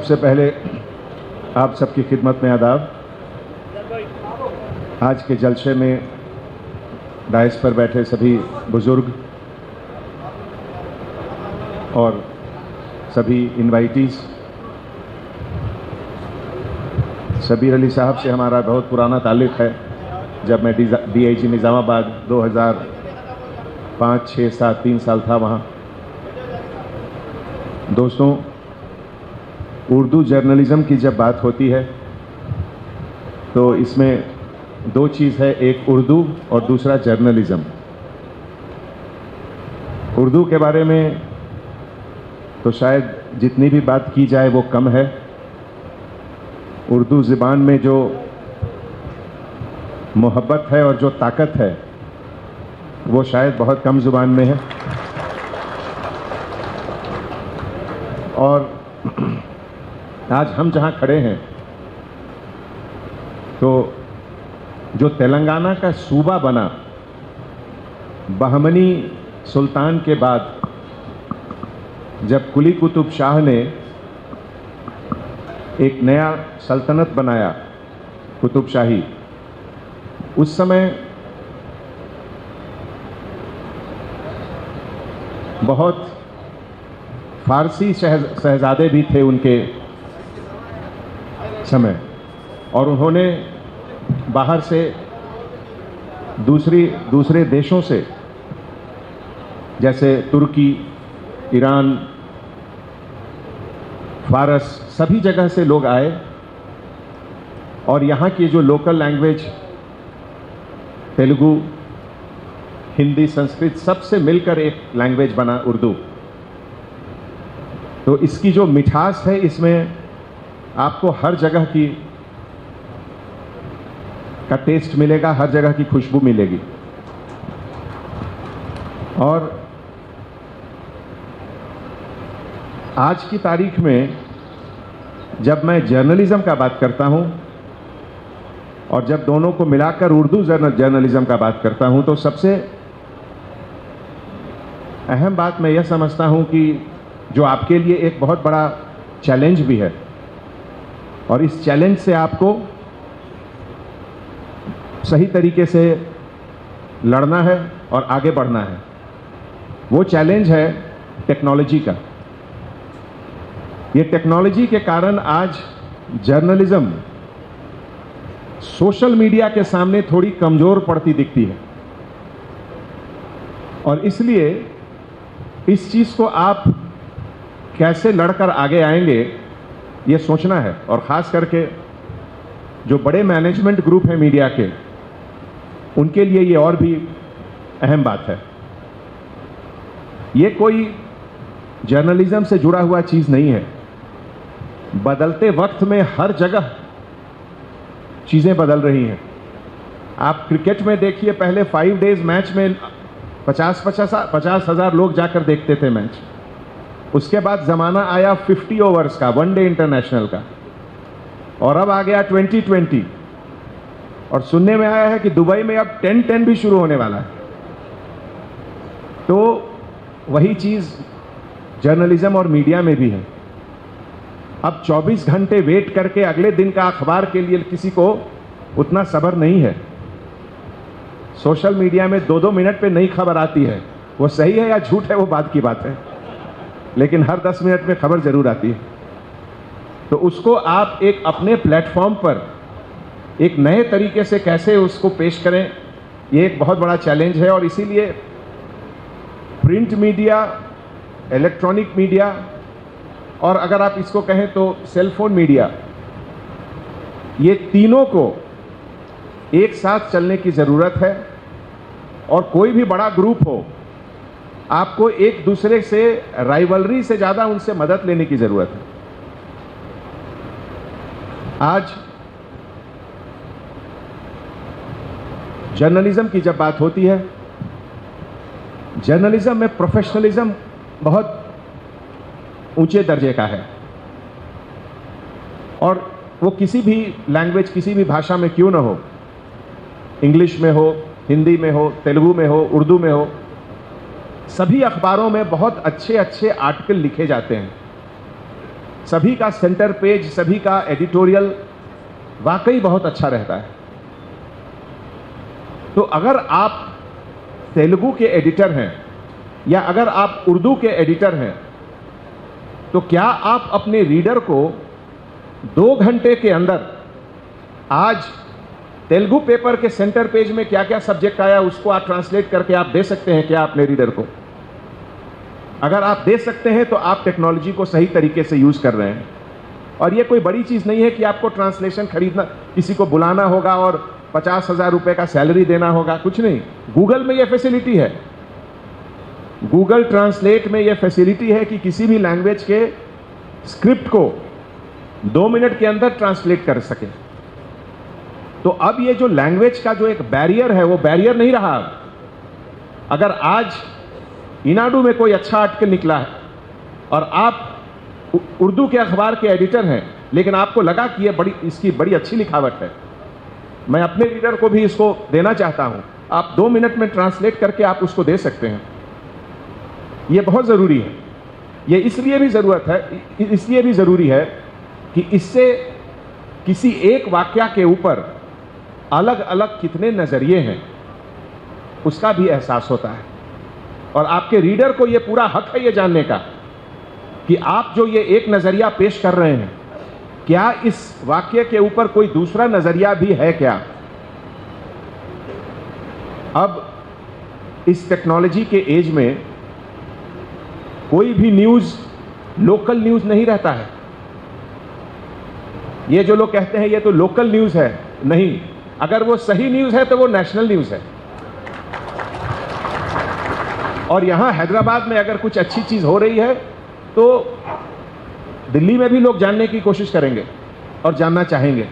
सबसे पहले आप सबकी खिदमत में आदाब। आज के जलसे में डायस पर बैठे सभी बुजुर्ग और सभी इनवाइटीज, शबीर अली साहब से हमारा बहुत पुराना ताल्लुक़ है। जब मैं DIG निज़ामाबाद 2005, 6, 7, 3 साल था वहाँ। दोस्तों, उर्दू जर्नलिज़म की जब बात होती है तो इसमें दो चीज़ है, एक उर्दू और दूसरा जर्नलिज़म। उर्दू के बारे में तो शायद जितनी भी बात की जाए वो कम है। उर्दू ज़बान में जो मोहब्बत है और जो ताकत है वो शायद बहुत कम ज़ुबान में है। और आज हम जहाँ खड़े हैं तो जो तेलंगाना का सूबा बना बहमनी सुल्तान के बाद, जब कुली कुतुब शाह ने एक नया सल्तनत बनाया कुतुब शाही, उस समय बहुत फारसी शहजादे भी थे उनके समय, और उन्होंने बाहर से दूसरे देशों से जैसे तुर्की, ईरान, फारस, सभी जगह से लोग आए और यहाँ की जो लोकल लैंग्वेज तेलुगु, हिंदी, संस्कृत सबसे मिलकर एक लैंग्वेज बना उर्दू। तो इसकी जो मिठास है इसमें आपको हर जगह का टेस्ट मिलेगा, हर जगह की खुशबू मिलेगी। और आज की तारीख में जब मैं जर्नलिज्म का बात करता हूं और जब दोनों को मिलाकर उर्दू जर्नलिज्म का बात करता हूं, तो सबसे अहम बात मैं यह समझता हूं कि जो आपके लिए एक बहुत बड़ा चैलेंज भी है, और इस चैलेंज से आपको सही तरीके से लड़ना है और आगे बढ़ना है। वो चैलेंज है टेक्नोलॉजी का। ये टेक्नोलॉजी के कारण आज जर्नलिज्म सोशल मीडिया के सामने थोड़ी कमजोर पड़ती दिखती है, और इसलिए इस चीज को आप कैसे लड़कर आगे आएंगे ये सोचना है। और खास करके जो बड़े मैनेजमेंट ग्रुप है मीडिया के, उनके लिए ये और भी अहम बात है। ये कोई जर्नलिज्म से जुड़ा हुआ चीज नहीं है। बदलते वक्त में हर जगह चीजें बदल रही हैं। आप क्रिकेट में देखिए, पहले 5 डेज मैच में 50,000 लोग जाकर देखते थे मैच। उसके बाद जमाना आया 50 ओवर्स का, 1 डे इंटरनेशनल का, और अब आ गया 2020। और सुनने में आया है कि दुबई में अब 10-10 भी शुरू होने वाला है। तो वही चीज जर्नलिज्म और मीडिया में भी है। अब 24 घंटे वेट करके अगले दिन का अखबार के लिए किसी को उतना सब्र नहीं है। सोशल मीडिया में 2-2 मिनट पे नई खबर आती है। वो सही है या झूठ है वो बात की बात है, लेकिन हर 10 मिनट में खबर जरूर आती है। तो उसको आप एक अपने प्लेटफॉर्म पर एक नए तरीके से कैसे उसको पेश करें, ये एक बहुत बड़ा चैलेंज है। और इसीलिए प्रिंट मीडिया, इलेक्ट्रॉनिक मीडिया, और अगर आप इसको कहें तो सेलफोन मीडिया, ये तीनों को एक साथ चलने की ज़रूरत है। और कोई भी बड़ा ग्रुप हो, आपको एक दूसरे से राइवलरी से ज़्यादा उनसे मदद लेने की ज़रूरत है। आज जर्नलिज्म की जब बात होती है, जर्नलिज्म में प्रोफेशनलिज्म बहुत ऊंचे दर्जे का है। और वो किसी भी लैंग्वेज, किसी भी भाषा में क्यों ना हो, इंग्लिश में हो, हिंदी में हो, तेलुगु में हो, उर्दू में हो, सभी अखबारों में बहुत अच्छे अच्छे आर्टिकल लिखे जाते हैं। सभी का सेंटर पेज, सभी का एडिटोरियल वाकई बहुत अच्छा रहता है। तो अगर आप तेलुगु के एडिटर हैं या अगर आप उर्दू के एडिटर हैं, तो क्या आप अपने रीडर को 2 घंटे के अंदर आज तेलुगु पेपर के सेंटर पेज में क्या क्या सब्जेक्ट आया उसको आप ट्रांसलेट करके आप दे सकते हैं क्या अपने रीडर को? अगर आप दे सकते हैं तो आप टेक्नोलॉजी को सही तरीके से यूज कर रहे हैं। और ये कोई बड़ी चीज नहीं है कि आपको ट्रांसलेशन खरीदना, किसी को बुलाना होगा और 50,000 रुपए का सैलरी देना होगा, कुछ नहीं। गूगल में यह फैसिलिटी है, गूगल ट्रांसलेट में यह फैसिलिटी है कि किसी भी लैंग्वेज के स्क्रिप्ट को 2 मिनट के अंदर ट्रांसलेट कर सके। तो अब ये जो लैंग्वेज का जो एक बैरियर है वो बैरियर नहीं रहा। अगर आज इनाडू में कोई अच्छा आर्टिकल निकला है और आप उर्दू के अखबार के एडिटर हैं, लेकिन आपको लगा कि ये इसकी बड़ी अच्छी लिखावट है, मैं अपने रीडर को भी इसको देना चाहता हूं, आप 2 मिनट में ट्रांसलेट करके आप उसको दे सकते हैं। ये बहुत ज़रूरी है। ये इसलिए भी ज़रूरी है कि इससे किसी एक वाक्या के ऊपर अलग अलग कितने नज़रिए हैं उसका भी एहसास होता है। और आपके रीडर को ये पूरा हक है ये जानने का कि आप जो ये एक नज़रिया पेश कर रहे हैं, क्या इस वाक्य के ऊपर कोई दूसरा नज़रिया भी है क्या? अब इस टेक्नोलॉजी के एज में कोई भी न्यूज़ लोकल न्यूज़ नहीं रहता है। ये जो लोग कहते हैं ये तो लोकल न्यूज़ है, नहीं, अगर वो सही न्यूज़ है तो वो नेशनल न्यूज़ है। और यहां हैदराबाद में अगर कुछ अच्छी चीज़ हो रही है तो दिल्ली में भी लोग जानने की कोशिश करेंगे और जानना चाहेंगे।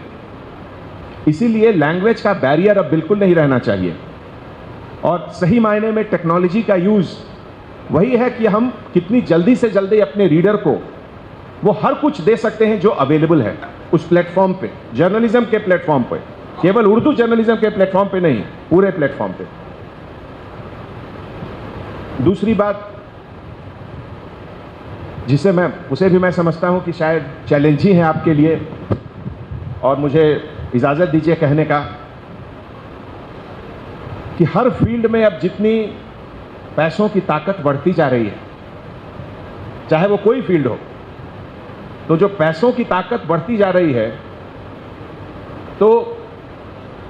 इसीलिए लैंग्वेज का बैरियर अब बिल्कुल नहीं रहना चाहिए। और सही मायने में टेक्नोलॉजी का यूज़ वही है कि हम कितनी जल्दी से जल्दी अपने रीडर को वो हर कुछ दे सकते हैं जो अवेलेबल है उस प्लेटफॉर्म पे, जर्नलिज्म के प्लेटफॉर्म पे, केवल उर्दू जर्नलिज्म के प्लेटफॉर्म पे नहीं, पूरे प्लेटफॉर्म पे। दूसरी बात उसे भी मैं समझता हूं कि शायद चैलेंज ही है आपके लिए, और मुझे इजाज़त दीजिए कहने का कि हर फील्ड में अब जितनी पैसों की ताकत बढ़ती जा रही है, चाहे वो कोई फील्ड हो, तो जो पैसों की ताकत बढ़ती जा रही है तो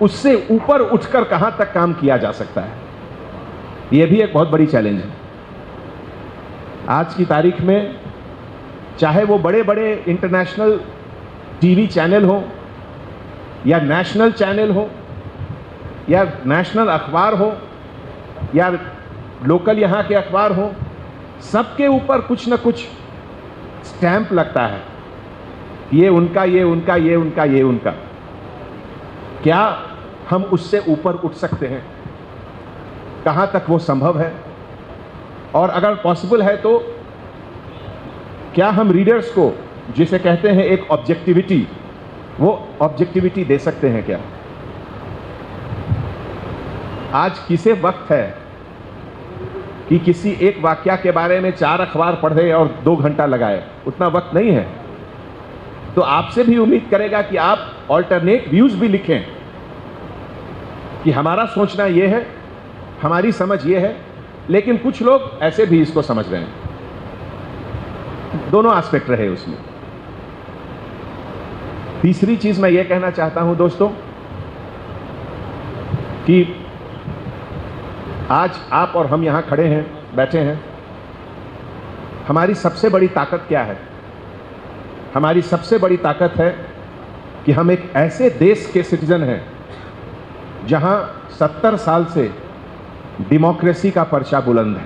उससे ऊपर उठकर कहां तक काम किया जा सकता है, यह भी एक बहुत बड़ी चैलेंज है। आज की तारीख में चाहे वो बड़े बड़े इंटरनेशनल टीवी चैनल हो या नेशनल चैनल हो या नेशनल अखबार हो या लोकल यहाँ के अखबार हो, सबके ऊपर कुछ न कुछ स्टैंप लगता है, ये उनका, ये उनका, ये उनका, ये उनका। क्या हम उससे ऊपर उठ सकते हैं? कहाँ तक वो संभव है? और अगर पॉसिबल है तो क्या हम रीडर्स को, जिसे कहते हैं एक ऑब्जेक्टिविटी, वो ऑब्जेक्टिविटी दे सकते हैं क्या? आज किसे वक्त है कि किसी एक वाक्या के बारे में 4 अखबार पढ़े और 2 घंटा लगाए? उतना वक्त नहीं है। तो आपसे भी उम्मीद करेगा कि आप ऑल्टरनेट व्यूज भी लिखें कि हमारा सोचना यह है, हमारी समझ यह है, लेकिन कुछ लोग ऐसे भी इसको समझ रहे हैं। दोनों एस्पेक्ट रहे उसमें। तीसरी चीज मैं यह कहना चाहता हूं दोस्तों कि आज आप और हम यहां खड़े हैं, बैठे हैं, हमारी सबसे बड़ी ताकत क्या है? हमारी सबसे बड़ी ताकत है कि हम एक ऐसे देश के सिटीजन हैं जहां 70 साल से डेमोक्रेसी का पर्चा बुलंद है।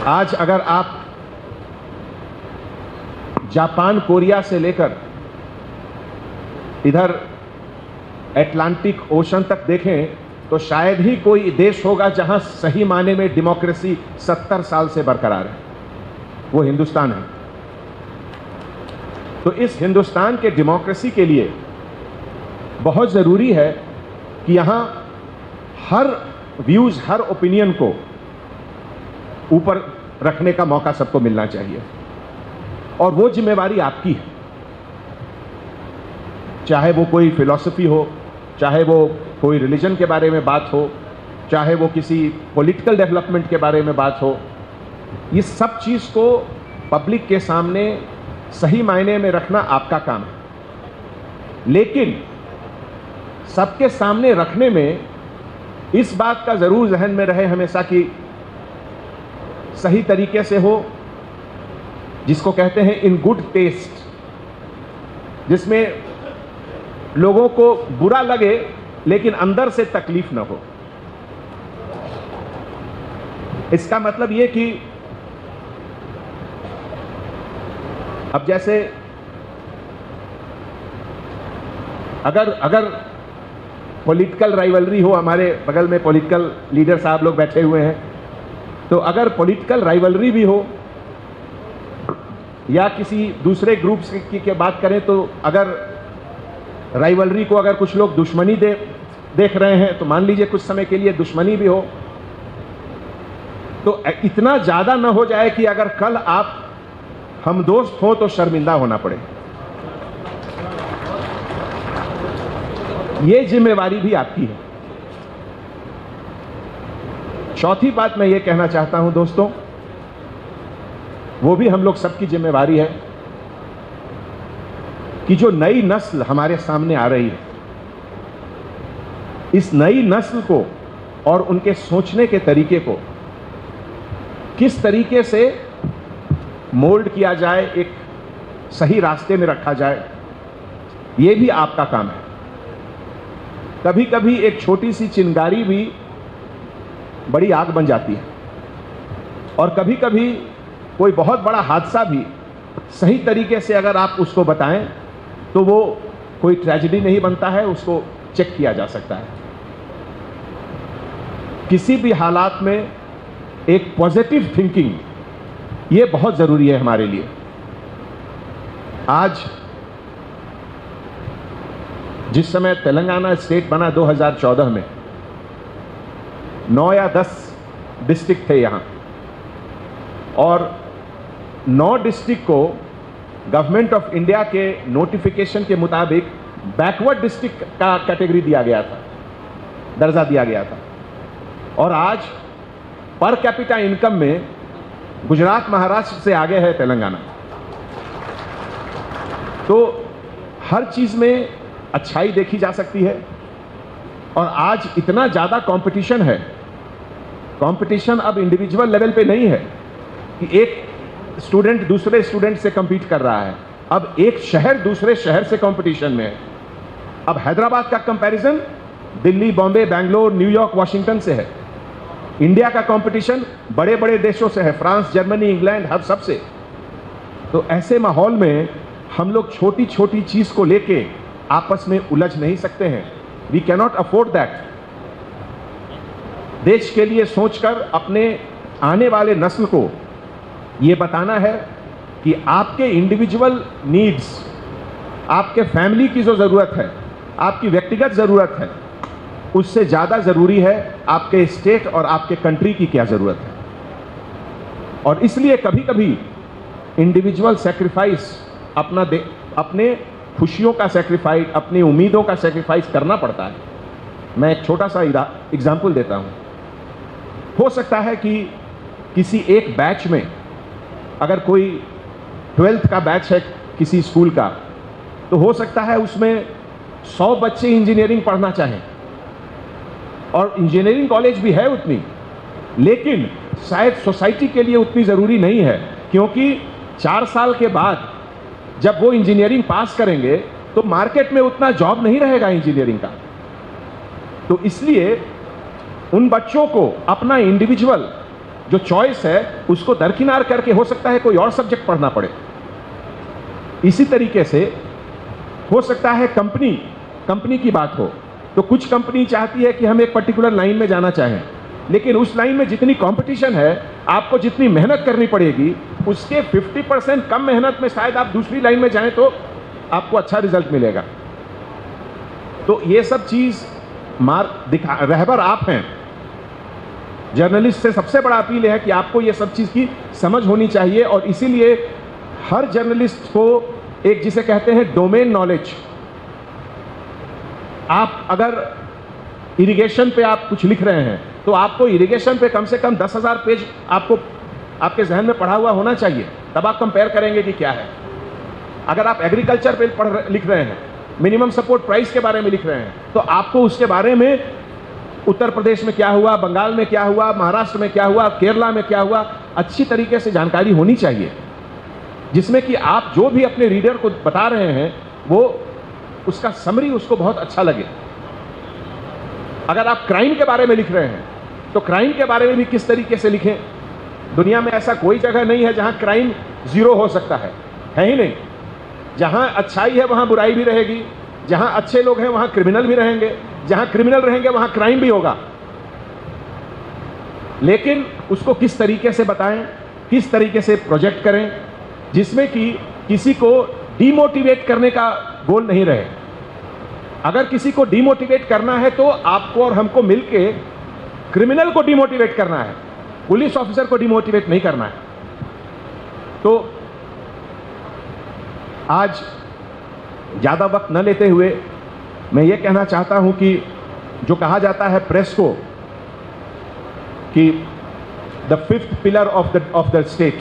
आज अगर आप जापान, कोरिया से लेकर इधर अटलांटिक ओशन तक देखें तो शायद ही कोई देश होगा जहां सही माने में डेमोक्रेसी 70 साल से बरकरार है। वो हिंदुस्तान है। तो इस हिंदुस्तान के डेमोक्रेसी के लिए बहुत ज़रूरी है कि यहां हर व्यूज, हर ओपिनियन को ऊपर रखने का मौका सबको मिलना चाहिए। और वो जिम्मेवारी आपकी है। चाहे वो कोई फिलॉसफी हो, चाहे वो कोई रिलीजन के बारे में बात हो, चाहे वो किसी पॉलिटिकल डेवलपमेंट के बारे में बात हो, ये सब चीज़ को पब्लिक के सामने सही मायने में रखना आपका काम है। लेकिन सबके सामने रखने में इस बात का ज़रूर जहन में रहे हमेशा कि सही तरीके से हो, जिसको कहते हैं इन गुड टेस्ट, जिसमें लोगों को बुरा लगे लेकिन अंदर से तकलीफ ना हो। इसका मतलब ये कि अब जैसे अगर पॉलिटिकल राइवलरी हो, हमारे बगल में पॉलिटिकल लीडर साहब लोग बैठे हुए हैं, तो अगर पॉलिटिकल राइवलरी भी हो या किसी दूसरे ग्रुप्स की बात करें, तो अगर राइवलरी को अगर कुछ लोग दुश्मनी देख रहे हैं, तो मान लीजिए कुछ समय के लिए दुश्मनी भी हो, तो इतना ज्यादा ना हो जाए कि अगर कल आप हम दोस्त हो तो शर्मिंदा होना पड़े। ये जिम्मेवारी भी आपकी है। चौथी बात मैं ये कहना चाहता हूं दोस्तों, वो भी हम लोग सबकी जिम्मेवारी है कि जो नई नस्ल हमारे सामने आ रही है, इस नई नस्ल को और उनके सोचने के तरीके को किस तरीके से मोल्ड किया जाए, एक सही रास्ते में रखा जाए, ये भी आपका काम है। कभी कभी एक छोटी सी चिंगारी भी बड़ी आग बन जाती है, और कभी कभी कोई बहुत बड़ा हादसा भी सही तरीके से अगर आप उसको बताएं तो वो कोई ट्रेजेडी नहीं बनता है, उसको चेक किया जा सकता है। किसी भी हालात में एक पॉजिटिव थिंकिंग ये बहुत जरूरी है हमारे लिए। आज जिस समय तेलंगाना स्टेट बना 2014 में, 9 या 10 डिस्ट्रिक्ट थे यहां, और 9 डिस्ट्रिक्ट को गवर्नमेंट ऑफ इंडिया के नोटिफिकेशन के मुताबिक बैकवर्ड डिस्ट्रिक्ट का कैटेगरी दिया गया था, दर्जा दिया गया था। और आज पर कैपिटा इनकम में गुजरात महाराष्ट्र से आगे है तेलंगाना। तो हर चीज में अच्छाई देखी जा सकती है, और आज इतना ज्यादा कंपटीशन है। कंपटीशन अब इंडिविजुअल लेवल पे नहीं है कि एक स्टूडेंट दूसरे स्टूडेंट से compete कर रहा है, अब एक शहर दूसरे शहर से कंपटीशन में है। अब हैदराबाद का comparison Delhi, Bombay, Bangalore, New York, Washington से है। इंडिया का कंपटीशन बड़े बड़े देशों से है, फ्रांस, जर्मनी, इंग्लैंड, हर सबसे। तो ऐसे माहौल में हम लोग छोटी छोटी चीज को लेके आपस में उलझ नहीं सकते हैं। We cannot afford that. देश के लिए सोचकर अपने आने वाले नस्ल को ये बताना है कि आपके इंडिविजुअल नीड्स, आपके फैमिली की जो जरूरत है, आपकी व्यक्तिगत जरूरत है, उससे ज्यादा जरूरी है आपके स्टेट और आपके कंट्री की क्या जरूरत है। और इसलिए कभी कभी इंडिविजुअल सेक्रीफाइस, अपने खुशियों का सेक्रीफाइस, अपनी उम्मीदों का सेक्रीफाइस करना पड़ता है। मैं एक छोटा सा एग्जाम्पल देता हूं। हो सकता है कि किसी एक बैच में, अगर कोई 12th का बैच है किसी स्कूल का, तो हो सकता है उसमें 100 बच्चे इंजीनियरिंग पढ़ना चाहें, और इंजीनियरिंग कॉलेज भी है उतनी, लेकिन शायद सोसाइटी के लिए उतनी ज़रूरी नहीं है, क्योंकि 4 साल के बाद जब वो इंजीनियरिंग पास करेंगे तो मार्केट में उतना जॉब नहीं रहेगा इंजीनियरिंग का। तो इसलिए उन बच्चों को अपना इंडिविजुअल जो चॉइस है उसको दरकिनार करके हो सकता है कोई और सब्जेक्ट पढ़ना पड़े। इसी तरीके से हो सकता है कंपनी की बात हो, तो कुछ कंपनी चाहती है कि हम एक पर्टिकुलर लाइन में जाना चाहें, लेकिन उस लाइन में जितनी कंपटीशन है, आपको जितनी मेहनत करनी पड़ेगी, उसके 50% कम मेहनत में शायद आप दूसरी लाइन में जाएं तो आपको अच्छा रिजल्ट मिलेगा। तो ये सब चीज रहबर आप हैं। जर्नलिस्ट से सबसे बड़ा अपील है कि आपको ये सब चीज की समझ होनी चाहिए, और इसीलिए हर जर्नलिस्ट को एक जिसे कहते हैं डोमेन नॉलेज, आप अगर इरिगेशन पे आप कुछ लिख रहे हैं तो आपको इरिगेशन पे कम से कम 10,000 पेज आपको आपके जहन में पढ़ा हुआ होना चाहिए, तब आप कंपेयर करेंगे कि क्या है। अगर आप एग्रीकल्चर पे लिख रहे हैं, मिनिमम सपोर्ट प्राइस के बारे में लिख रहे हैं, तो आपको उसके बारे में उत्तर प्रदेश में क्या हुआ, बंगाल में क्या हुआ, महाराष्ट्र में क्या हुआ, केरला में क्या हुआ, अच्छी तरीके से जानकारी होनी चाहिए, जिसमें कि आप जो भी अपने रीडर को बता रहे हैं वो उसका समरी उसको बहुत अच्छा लगे। अगर आप क्राइम के बारे में लिख रहे हैं तो क्राइम के बारे में भी किस तरीके से लिखें। दुनिया में ऐसा कोई जगह नहीं है जहां क्राइम जीरो हो सकता है ही नहीं। जहां अच्छाई है वहां बुराई भी रहेगी, जहां अच्छे लोग हैं वहां क्रिमिनल भी रहेंगे, जहां क्रिमिनल रहेंगे वहां क्राइम भी होगा। लेकिन उसको किस तरीके से बताएं, किस तरीके से प्रोजेक्ट करें जिसमें कि किसी को डीमोटिवेट करने का गोल नहीं रहे। अगर किसी को डीमोटिवेट करना है तो आपको और हमको मिलके क्रिमिनल को डीमोटिवेट करना है, पुलिस ऑफिसर को डीमोटिवेट नहीं करना है। तो आज ज्यादा वक्त न लेते हुए मैं ये कहना चाहता हूं कि जो कहा जाता है प्रेस को कि the fifth pillar of the state,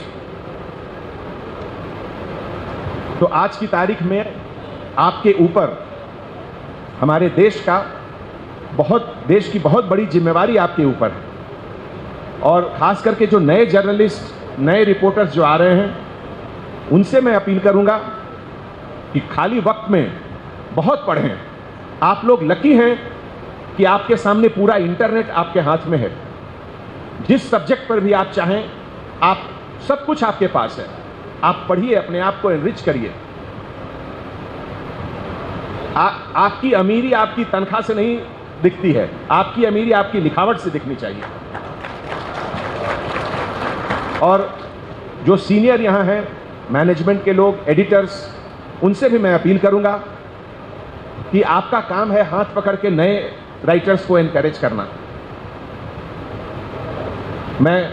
तो आज की तारीख में आपके ऊपर हमारे देश की बहुत बड़ी जिम्मेवारी आपके ऊपर है। और खास करके जो नए जर्नलिस्ट, नए रिपोर्टर्स जो आ रहे हैं, उनसे मैं अपील करूंगा कि खाली वक्त में बहुत पढ़ें। आप लोग लकी हैं कि आपके सामने पूरा इंटरनेट आपके हाथ में है। जिस सब्जेक्ट पर भी आप चाहें, आप सब कुछ आपके पास है। आप पढ़िए, अपने आप को एनरिच करिए। आपकी अमीरी आपकी तनख्वाह से नहीं दिखती है, आपकी अमीरी आपकी लिखावट से दिखनी चाहिए। और जो सीनियर यहां हैं, मैनेजमेंट के लोग, एडिटर्स, उनसे भी मैं अपील करूंगा कि आपका काम है हाथ पकड़ के नए राइटर्स को एनकरेज करना। मैं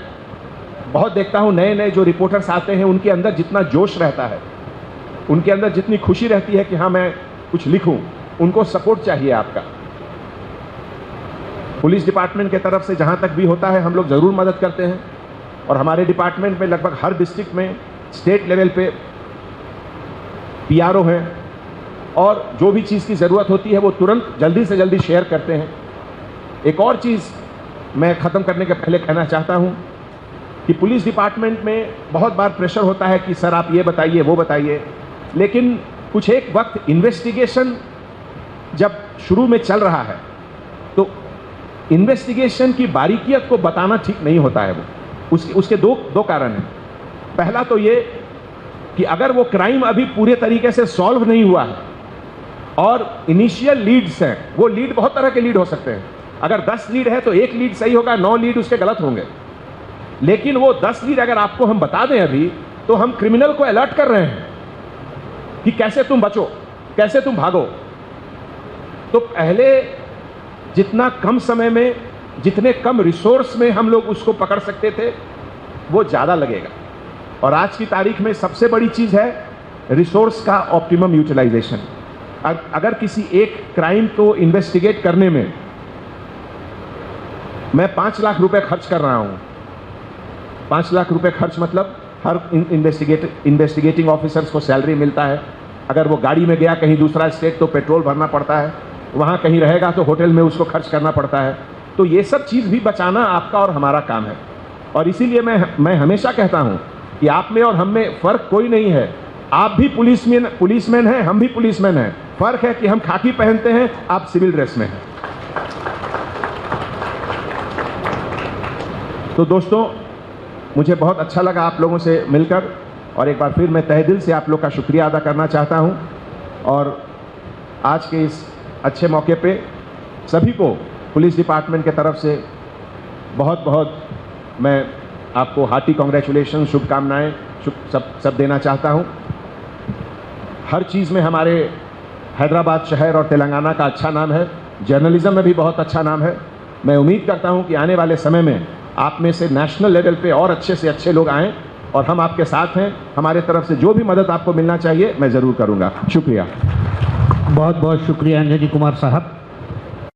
बहुत देखता हूं नए नए जो रिपोर्टर्स आते हैं, उनके अंदर जितना जोश रहता है, उनके अंदर जितनी खुशी रहती है कि हाँ मैं कुछ लिखूं, उनको सपोर्ट चाहिए आपका। पुलिस डिपार्टमेंट की तरफ से जहां तक भी होता है हम लोग जरूर मदद करते हैं। और हमारे डिपार्टमेंट में लगभग हर डिस्ट्रिक्ट में स्टेट लेवल पे पीआरओ हैं, और जो भी चीज़ की ज़रूरत होती है वो तुरंत जल्दी से जल्दी शेयर करते हैं। एक और चीज़ मैं ख़त्म करने के पहले कहना चाहता हूं कि पुलिस डिपार्टमेंट में बहुत बार प्रेशर होता है कि सर आप ये बताइए, वो बताइए, लेकिन कुछ एक वक्त इन्वेस्टिगेशन जब शुरू में चल रहा है तो इन्वेस्टिगेशन की बारीकियत को बताना ठीक नहीं होता है। वो उसके दो कारण हैं। पहला तो ये कि अगर वो क्राइम अभी पूरे तरीके से सॉल्व नहीं हुआ है और इनिशियल लीड्स हैं, वो लीड बहुत तरह के लीड हो सकते हैं। अगर 10 लीड है तो एक लीड सही होगा, 9 लीड उसके गलत होंगे। लेकिन वो 10 लीड अगर आपको हम बता दें अभी, तो हम क्रिमिनल को अलर्ट कर रहे हैं कि कैसे तुम बचो, कैसे तुम भागो। तो पहले जितना कम समय में, जितने कम रिसोर्स में हम लोग उसको पकड़ सकते थे, वो ज़्यादा लगेगा। और आज की तारीख में सबसे बड़ी चीज़ है रिसोर्स का ऑप्टिमम यूटिलाइजेशन। अगर किसी एक क्राइम को इन्वेस्टिगेट करने में मैं 5 लाख रुपए खर्च कर रहा हूं, 5 लाख रुपए खर्च मतलब हर इन्वेस्टिगेटिंग ऑफिसर्स को सैलरी मिलता है। अगर वो गाड़ी में गया कहीं दूसरा स्टेट तो पेट्रोल भरना पड़ता है, वहाँ कहीं रहेगा तो होटल में उसको खर्च करना पड़ता है। तो ये सब चीज़ भी बचाना आपका और हमारा काम है। और इसीलिए मैं हमेशा कहता हूँ कि आप में और हम में फ़र्क कोई नहीं है। आप भी पुलिसमैन हैं, हम भी पुलिसमैन हैं। फ़र्क है कि हम खाकी पहनते हैं, आप सिविल ड्रेस में हैं। तो दोस्तों, मुझे बहुत अच्छा लगा आप लोगों से मिलकर, और एक बार फिर मैं तहे दिल से आप लोग का शुक्रिया अदा करना चाहता हूं। और आज के इस अच्छे मौके पे सभी को पुलिस डिपार्टमेंट के तरफ से बहुत बहुत मैं आपको हार्टी कॉन्ग्रेचुलेशन, शुभकामनाएं सब देना चाहता हूं। हर चीज़ में हमारे हैदराबाद शहर और तेलंगाना का अच्छा नाम है, जर्नलिज्म में भी बहुत अच्छा नाम है। मैं उम्मीद करता हूं कि आने वाले समय में आप में से नेशनल लेवल पे और अच्छे से अच्छे लोग आएँ और हम आपके साथ हैं। हमारे तरफ से जो भी मदद आपको मिलना चाहिए मैं ज़रूर करूँगा। शुक्रिया। बहुत बहुत शुक्रिया अंजनी कुमार साहब।